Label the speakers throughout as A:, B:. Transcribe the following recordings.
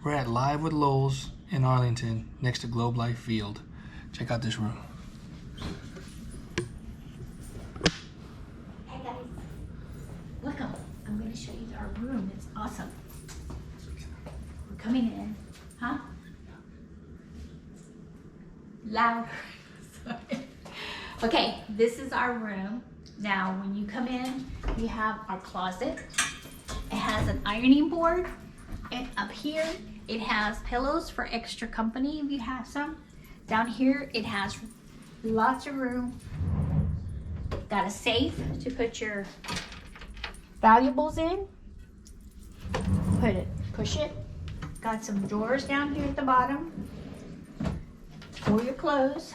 A: We're at Live with Loews in Arlington, next to Globe Life Field. Check out this room.
B: Hey guys, welcome. I'm going to show you our room. It's awesome. We're coming in, huh? Loud. Sorry. Okay, this is our room. Now, when you come in, we have our closet. It has an ironing board, and up here, it has pillows for extra company if you have some. Down here, it has lots of room. Got a safe to put your valuables in. Push it. Got some drawers down here at the bottom for your clothes.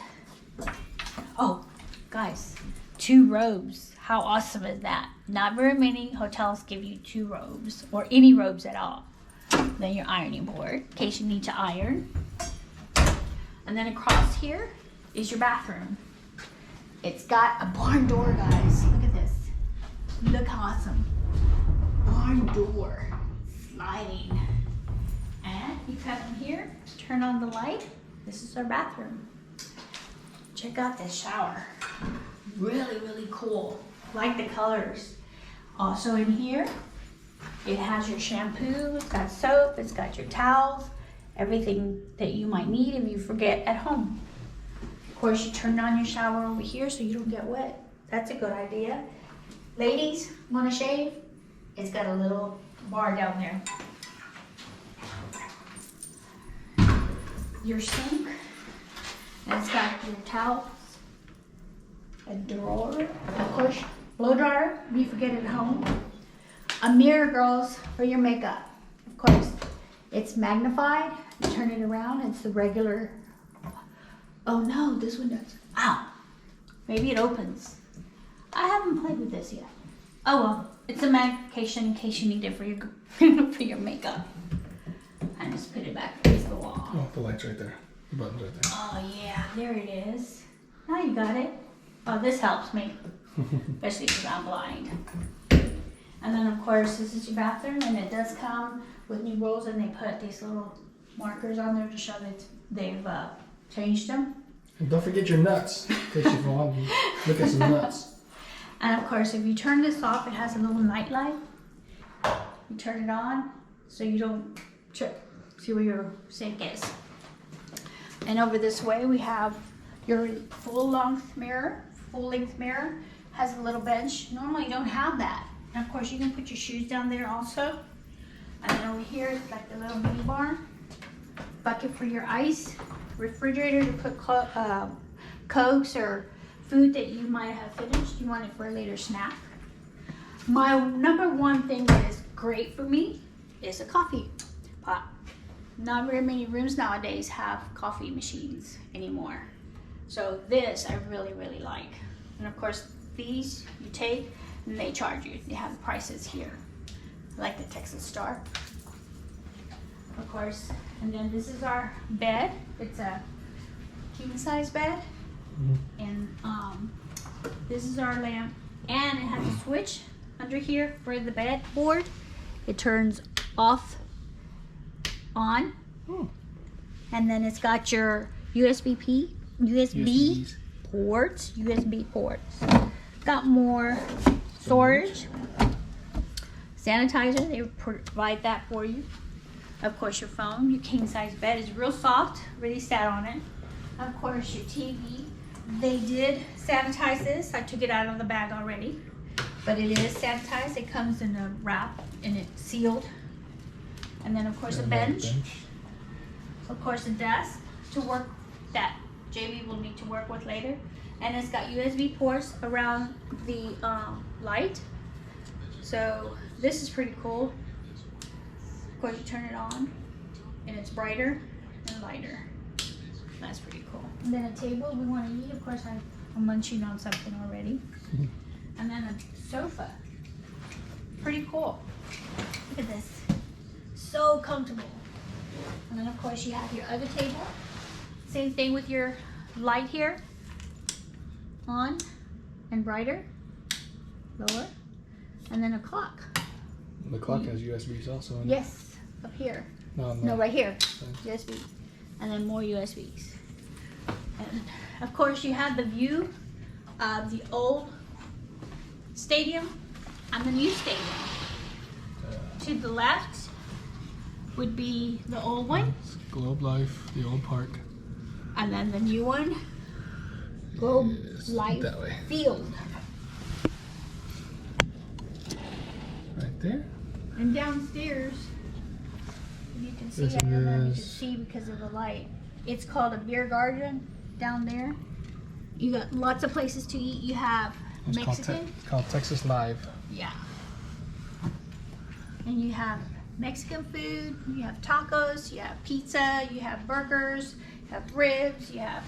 B: Oh, guys, 2 robes. How awesome is that? Not very many hotels give you 2 robes or any robes at all. Then your ironing board in case you need to iron. And then across here is your bathroom. It's got a barn door, guys. Look at this. Look how awesome. Barn door. Sliding. And you come in here, turn on the light. This is our bathroom. Check out this shower. Really, really cool. Like the colors. Also in here, it has your shampoo, it's got soap, it's got your towels, everything that you might need if you forget at home. Of course, you turn on your shower over here so you don't get wet. That's a good idea. Ladies, want to shave? It's got a little bar down there. Your sink, and it's got your towels, a drawer, of course, blow dryer if you forget it at home. A mirror, girls, for your makeup. Of course, it's magnified. You turn it around, it's the regular. Oh no, this one does. Ow. Maybe it opens. I haven't played with this yet. Oh well, it's a magnification in case you need it for your for your makeup. I just put it back against the wall.
A: Oh, the light's right there. The button's right there.
B: Oh yeah, there it is. Now you got it. Oh, this helps me, especially because I'm blind. And then of course this is your bathroom, and it does come with new rolls, and they put these little markers on there to show that they've changed them.
A: And don't forget your nuts, in case you want to look at some nuts.
B: And of course, if you turn this off, it has a little night light. You turn it on so you don't trip. See where your sink is. And over this way we have your full-length mirror. Has a little bench. Normally you don't have that. And of course you can put your shoes down there also. And then over here it's like the little mini bar. Bucket for your ice. Refrigerator to put Cokes or food that you might have finished. You want it for a later snack. My number one thing that is great for me is a coffee pot. Not very many rooms nowadays have coffee machines anymore. So this I really, really like. And of course these you take and they charge you. They have prices here. I like the Texas Star. Of course. And then this is our bed. It's a king size bed. And this is our lamp. And it has a switch under here for the bed board. It turns off, on. And then it's got your USB ports. Got more storage. Sanitizer, they provide that for you. Of course your phone, your king size bed is real soft, really sat on it. Of course your TV, they did sanitize this. I took it out of the bag already, but it is sanitized. It comes in a wrap and it's sealed. And then of course a bench. Of course a desk to work that JB will need to work with later. And it's got USB ports around the light. So this is pretty cool. Of course you turn it on and it's brighter and lighter. That's pretty cool. And then a table we want to eat. Of course I'm munching on something already. And then a sofa. Pretty cool. Look at this. So comfortable. And then of course you have your other table. Same thing with your light here. On and brighter. Lower. And then a clock.
A: The clock has USBs also in it.
B: Yes, up here. No, right here. USB. And then more USBs. And of course you have the view of the old stadium and the new stadium. To the left would be the old one.
A: Globe Life, the old park.
B: And then the new one, Globe Life
A: that way.
B: Field.
A: Right there.
B: And downstairs, you can see,
A: This
B: I don't know if you can
A: is-
B: see because of the light. It's called a beer garden down there. You got lots of places to eat. You have
A: It's
B: Mexican.
A: called Texas Live.
B: Yeah. And you have Mexican food, you have tacos, you have pizza, you have burgers, you have ribs, you have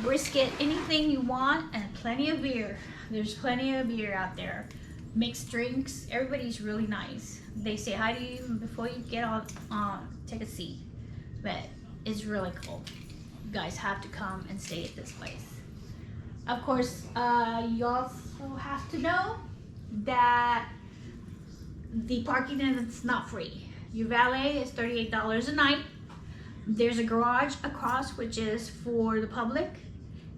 B: brisket, anything you want, and plenty of beer. There's plenty of beer out there. Mixed drinks, everybody's really nice. They say hi to you before you get on, take a seat. But it's really cool. You guys have to come and stay at this place. Of course, you also have to know that the parking is not free. Your valet is $38 a night. There's a garage across which is for the public,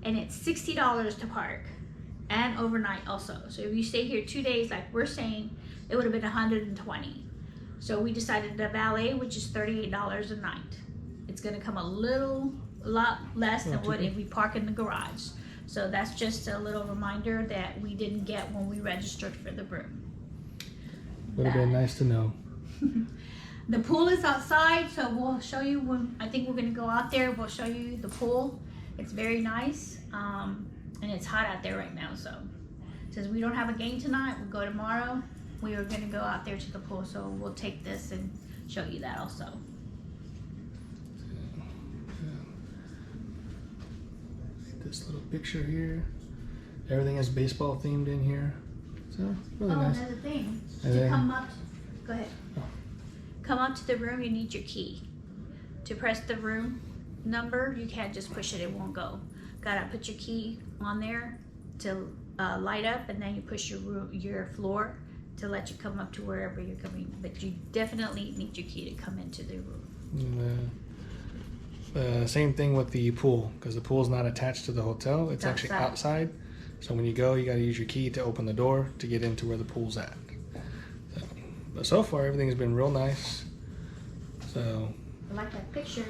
B: and it's $60 to park and overnight also. So if you stay here 2 days like we're saying, it would have been $120. So we decided the valet, which is $38 a night. It's gonna come a lot less than what if we park in the garage. So that's just a little reminder that we didn't get when we registered for the room.
A: Would have been nice to know.
B: The pool is outside, so we'll show you when, I think we're gonna go out there, we'll show you the pool. It's very nice, and it's hot out there right now, so. Since we don't have a game tonight, we'll go tomorrow. We are gonna go out there to the pool, so we'll take this and show you that also.
A: This little picture here. Everything is baseball themed in here. So, really nice.
B: Another thing,
A: And
B: to
A: then-
B: come up, go ahead.
A: Oh.
B: Come up to the room, you need your key. To press the room number, you can't just push it, it won't go. Gotta put your key on there to light up, and then you push your floor to let you come up to wherever you're coming. But you definitely need your key to come into the room.
A: And, same thing with the pool, because the pool's not attached to the hotel. It's actually outside. So when you go, you got to use your key to open the door to get into where the pool's at. But so far, everything's been real nice. So
B: I like that picture.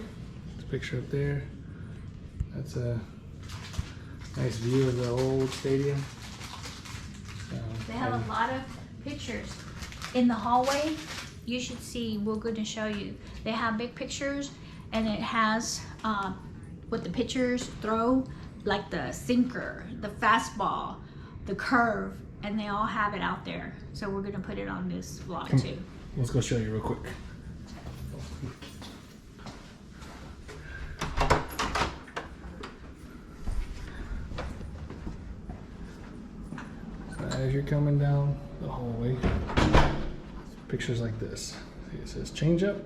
A: this picture up there, that's a nice view of the old stadium. So,
B: They have a lot of pictures in the hallway. You should see, we're going to show you. They have big pictures, and it has what the pitchers throw, like the sinker, the fastball, the curve, and they all have it out there. So we're gonna put it on this vlog too.
A: Let's go show you real quick. So as you're coming down the hallway, pictures like this. See, it says change up.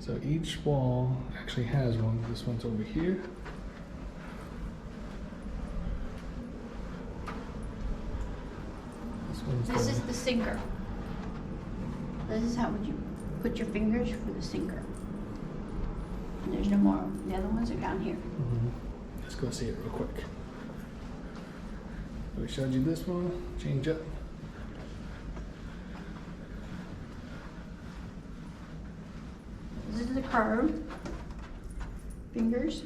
A: So each wall actually has one. This one's over here.
B: This is the sinker. This is how would you put your fingers for the sinker. And there's no more. The other ones are down here.
A: Let's go see it real quick. So we showed you this one, change up.
B: This is the curve. Fingers.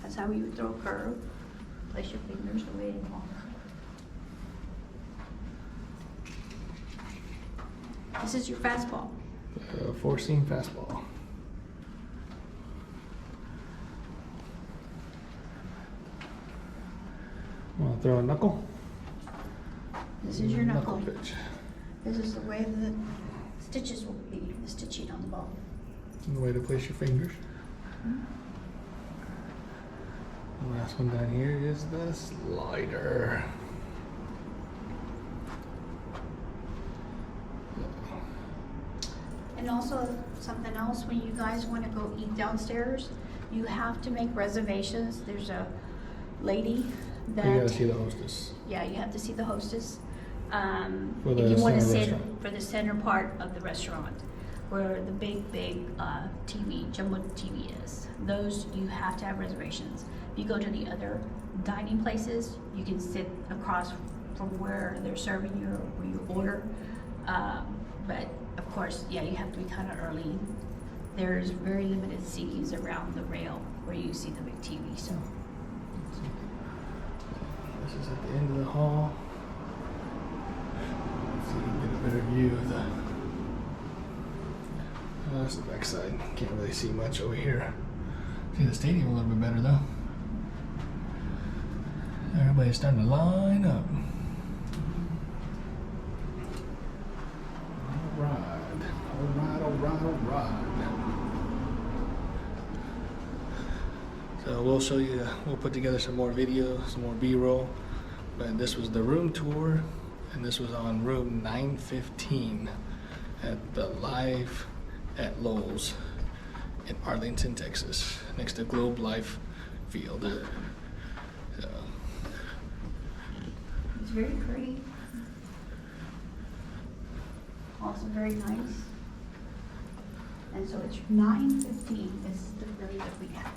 B: That's how you would throw a curve. Place your fingers the way you want. This is your fastball.
A: Four-seam fastball. Want to throw a knuckle?
B: This is your knuckle.
A: pitch.
B: This is the way the stitches will be, the stitching on the ball.
A: And the way to place your fingers. The last one down here is the slider.
B: And also something else, when you guys want to go eat downstairs, you have to make reservations. There's a lady that
A: You gotta see the hostess.
B: yeah, you have to see the hostess.
A: For the
B: if you want to
A: center
B: sit
A: restaurant.
B: for the center part of the restaurant, where the big TV, jumbo TV is. Those you have to have reservations. If you go to the other dining places, you can sit across from where they're serving you or where you order. But of course, yeah, you have to be kind of early. There's very limited seatings around the rail where you see the big TV. So
A: This is at the end of the hall. Let's see if we can get a better view of the. That's the backside. Can't really see much over here. See the stadium a little bit better though. Everybody's starting to line up. All right. So we'll show you, we'll put together some more videos, some more B-roll. But this was the room tour, and this was on room 915 at the Live at Loews in Arlington, Texas, next to Globe Life Field. So,
B: it's very pretty. Also very nice. And so it's 9:15 is the room that we have.